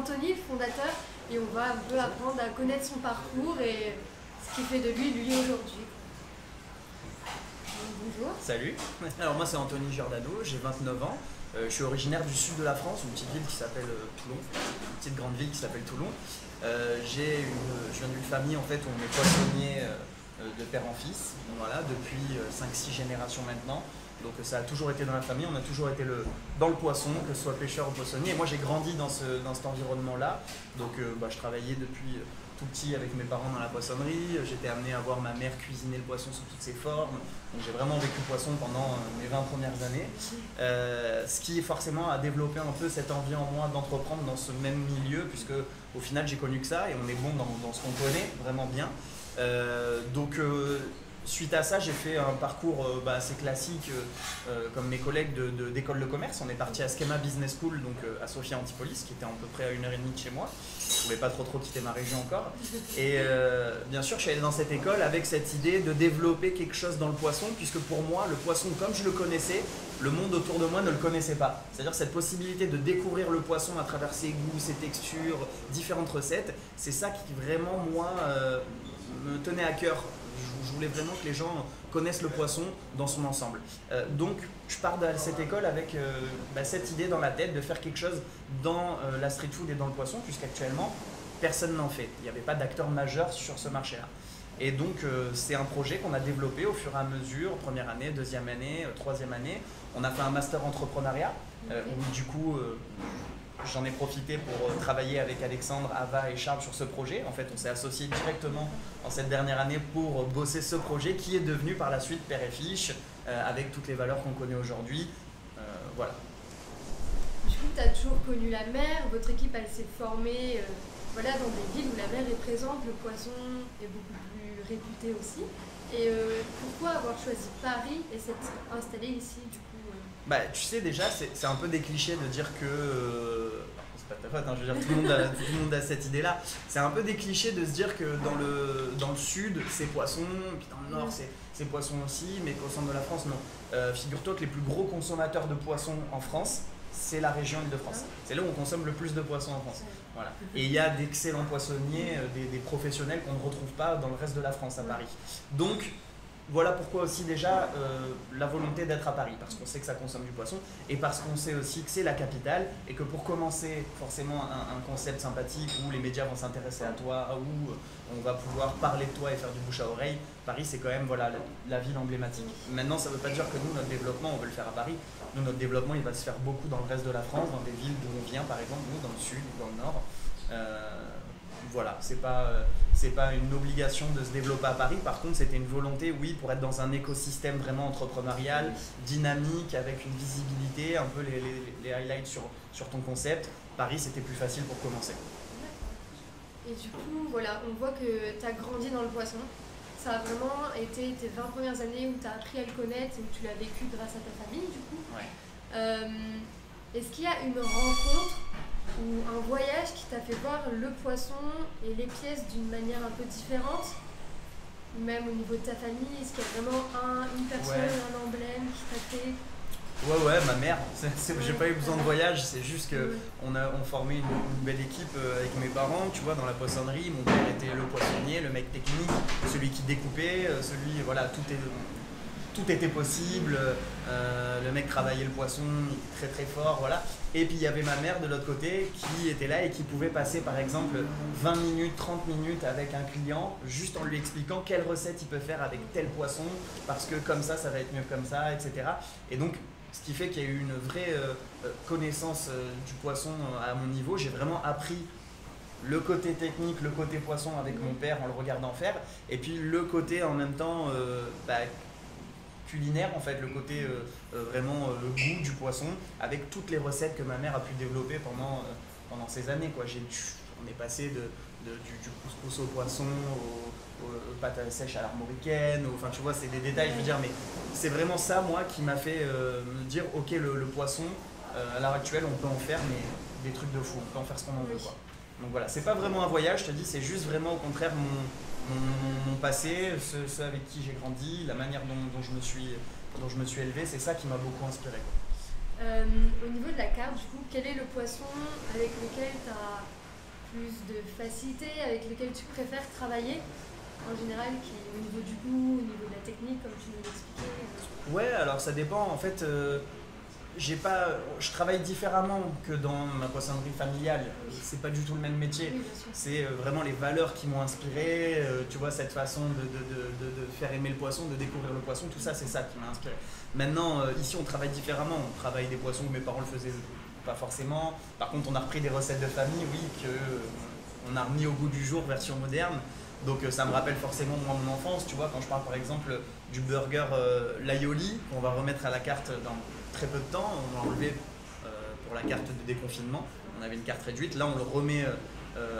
Anthony, le fondateur, et on va un peu apprendre à connaître son parcours et ce qui fait de lui aujourd'hui. Bonjour. Salut, alors moi c'est Anthony Giordano, j'ai 29 ans, je suis originaire du sud de la France, une petite ville qui s'appelle Toulon, une petite grande ville qui s'appelle Toulon. Je viens d'une famille en fait où on est poissonnier de père en fils, voilà, depuis 5-6 générations maintenant. Donc ça a toujours été dans la famille, on a toujours été dans le poisson, que ce soit pêcheur ou poissonnier. Et moi j'ai grandi dans cet environnement-là, donc je travaillais depuis tout petit avec mes parents dans la poissonnerie. J'étais amené à voir ma mère cuisiner le poisson sous toutes ses formes. Donc j'ai vraiment vécu le poisson pendant mes 20 premières années. Ce qui forcément a développé un peu cette envie en moi d'entreprendre dans ce même milieu, puisque au final j'ai connu que ça et on est bon dans ce qu'on connaît vraiment bien. Suite à ça, j'ai fait un parcours assez classique comme mes collègues d'école de commerce. On est parti à Schema Business School, donc à Sophia Antipolis, qui était à peu près à 1h30 de chez moi. Je ne pouvais pas trop quitter ma région encore. Et bien sûr, je suis allé dans cette école avec cette idée de développer quelque chose dans le poisson, puisque pour moi, le poisson, comme je le connaissais, le monde autour de moi ne le connaissait pas. C'est-à-dire cette possibilité de découvrir le poisson à travers ses goûts, ses textures, différentes recettes, c'est ça qui vraiment, moi, me tenait à cœur. Je voulais vraiment que les gens connaissent le poisson dans son ensemble. Donc je pars de cette école avec cette idée dans la tête de faire quelque chose dans la street food et dans le poisson, puisqu'actuellement personne n'en fait. Il n'y avait pas d'acteur majeur sur ce marché-là. Et donc c'est un projet qu'on a développé au fur et à mesure, première année, deuxième année, troisième année. On a fait un master entrepreneuriat où du coup j'en ai profité pour travailler avec Alexandre, Ava et Charles sur ce projet. En fait, on s'est associés directement en cette dernière année pour bosser ce projet qui est devenu par la suite Père et Fiche avec toutes les valeurs qu'on connaît aujourd'hui. Voilà. Du coup, tu as toujours connu la mer. Votre équipe, elle s'est formée dans des villes où la mer est présente. Le poisson est beaucoup plus réputé aussi. Et pourquoi avoir choisi Paris et s'être installé ici du coup tu sais déjà, c'est un peu des clichés de dire que, c'est pas ta faute, je veux dire tout le monde a cette idée-là, c'est un peu des clichés de se dire que dans le sud c'est poisson, puis dans le nord c'est poisson aussi, mais qu'au centre de la France non. Figure-toi que les plus gros consommateurs de poissons en France, c'est la région Île-de-France. C'est là où on consomme le plus de poissons en France. Voilà. Et il y a d'excellents poissonniers, des professionnels qu'on ne retrouve pas dans le reste de la France à Paris. Donc, voilà pourquoi aussi déjà la volonté d'être à Paris, parce qu'on sait que ça consomme du poisson et parce qu'on sait aussi que c'est la capitale et que pour commencer forcément un concept sympathique où les médias vont s'intéresser à toi, où on va pouvoir parler de toi et faire du bouche à oreille, Paris c'est quand même la ville emblématique. Maintenant ça ne veut pas dire que nous notre développement on veut le faire à Paris, nous notre développement il va se faire beaucoup dans le reste de la France, dans des villes d'où on vient par exemple, nous dans le sud ou dans le nord. Voilà, c'est pas une obligation de se développer à Paris, par contre c'était une volonté, oui, pour être dans un écosystème vraiment entrepreneurial, dynamique, avec une visibilité, un peu les highlights sur ton concept. Paris c'était plus facile pour commencer. Et du coup, voilà, on voit que tu as grandi dans le poisson. Ça a vraiment été tes 20 premières années où tu as appris à le connaître et où tu l'as vécu grâce à ta famille du coup. Ouais. Est-ce qu'il y a une rencontre ou un voyage qui t'a fait voir le poisson et les pièces d'une manière un peu différente, même au niveau de ta famille? Est-ce qu'il y a vraiment une personne, un emblème qui t'a fait? Ouais, ma mère, j'ai pas eu besoin de voyage, c'est juste qu'on formait une belle équipe avec mes parents, tu vois, dans la poissonnerie. Mon père était le poissonnier, le mec technique, celui qui découpait, tout était possible, le mec travaillait le poisson, il était très très fort, voilà. Et puis il y avait ma mère de l'autre côté qui était là et qui pouvait passer par exemple 20 minutes, 30 minutes avec un client juste en lui expliquant quelle recette il peut faire avec tel poisson parce que comme ça va être mieux comme ça, etc. Et donc ce qui fait qu'il y a eu une vraie connaissance du poisson à mon niveau. J'ai vraiment appris le côté technique, le côté poisson avec mon père en le regardant faire et puis le côté en même temps culinaire en fait, le côté vraiment goût du poisson avec toutes les recettes que ma mère a pu développer pendant ces années quoi. On est passé du couscous au poisson aux pâtes sèches à l'armoricaine, enfin tu vois c'est des détails je veux dire, mais c'est vraiment ça moi qui m'a fait me dire ok le poisson à l'heure actuelle on peut en faire mais des trucs de fou, on peut en faire ce qu'on en veut quoi. Donc voilà, c'est pas vraiment un voyage, je te dis, c'est juste vraiment au contraire mon passé, ceux avec qui j'ai grandi, la manière dont je me suis élevé, c'est ça qui m'a beaucoup inspiré. Au niveau de la carte, du coup, quel est le poisson avec lequel tu as plus de facilité, avec lesquels tu préfères travailler en général, qui au niveau du goût, au niveau de la technique, comme tu nous l'expliquais? Ouais, alors ça dépend. En fait, je travaille différemment que dans ma poissonnerie familiale. C'est pas du tout le même métier. Oui, bien sûr. C'est vraiment les valeurs qui m'ont inspiré. Tu vois, cette façon de faire aimer le poisson, de découvrir le poisson, tout ça, c'est ça qui m'a inspiré. Maintenant, ici, on travaille différemment. On travaille des poissons que mes parents le faisaient pas forcément. Par contre, on a repris des recettes de famille, oui, on a remis au goût du jour, version moderne. Donc ça me rappelle forcément moi mon enfance, tu vois, quand je parle par exemple du burger l'aioli qu'on va remettre à la carte dans très peu de temps, on l'a enlevé pour la carte de déconfinement, on avait une carte réduite, là on le remet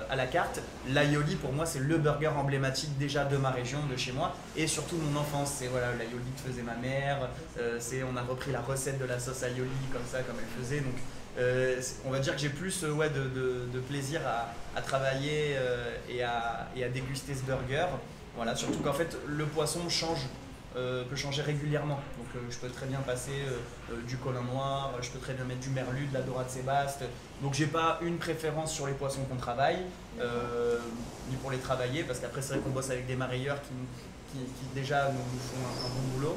à la carte. L'aioli pour moi c'est le burger emblématique déjà de ma région, de chez moi et surtout de mon enfance. C'est voilà, l'aioli que faisait ma mère, on a repris la recette de la sauce aioli comme ça, comme elle faisait. Donc on va dire que j'ai plus de plaisir à travailler et à déguster ce burger. Voilà, surtout qu'en fait le poisson peut changer régulièrement. Donc je peux très bien passer du colin noir, je peux très bien mettre du merlu, de la dorade sébaste. Donc j'ai pas une préférence sur les poissons qu'on travaille, ni pour les travailler, parce qu'après c'est vrai qu'on bosse avec des marailleurs qui déjà nous font un bon boulot.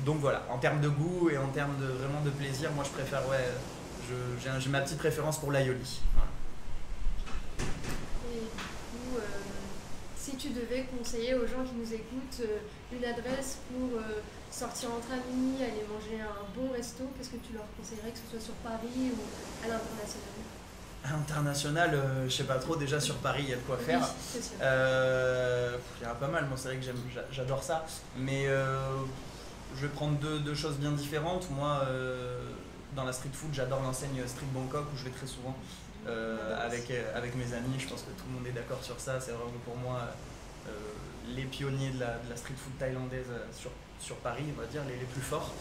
Donc voilà, en termes de goût et en termes vraiment de plaisir, moi je préfère, j'ai ma petite préférence pour l'aioli. Voilà. Et du coup, si tu devais conseiller aux gens qui nous écoutent une adresse pour sortir entre amis, aller manger à un bon resto, qu'est-ce que tu leur conseillerais, que ce soit sur Paris ou à l'international? À l'international, je sais pas trop, déjà sur Paris il y a de quoi faire. Oui, c'est sûr. Il y en a pas mal, moi c'est vrai que j'adore ça. Mais je vais prendre deux choses bien différentes. Moi, dans la street food, j'adore l'enseigne Street Bangkok où je vais très souvent avec mes amis. Je pense que tout le monde est d'accord sur ça. C'est vraiment pour moi les pionniers de la street food thaïlandaise sur Paris, on va dire, les plus forts.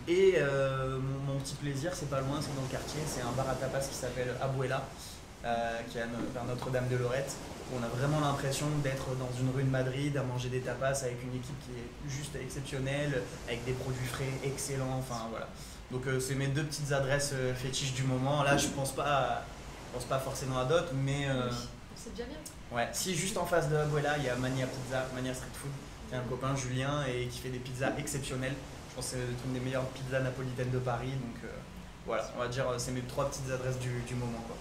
Mon petit plaisir, c'est pas loin, c'est dans le quartier. C'est un bar à tapas qui s'appelle Abuela, qui est vers Notre-Dame-de-Lorette. On a vraiment l'impression d'être dans une rue de Madrid à manger des tapas avec une équipe qui est juste exceptionnelle, avec des produits frais excellents, enfin voilà. Donc c'est mes deux petites adresses fétiches du moment. Là je pense pas forcément à d'autres, mais C'est déjà bien. ouais. Si juste en face de Abuela, il y a Mania Pizza, Mania Street Food, qui est un copain Julien et qui fait des pizzas exceptionnelles. Je pense que c'est une des meilleures pizzas napolitaines de Paris, donc voilà, on va dire c'est mes trois petites adresses du moment quoi.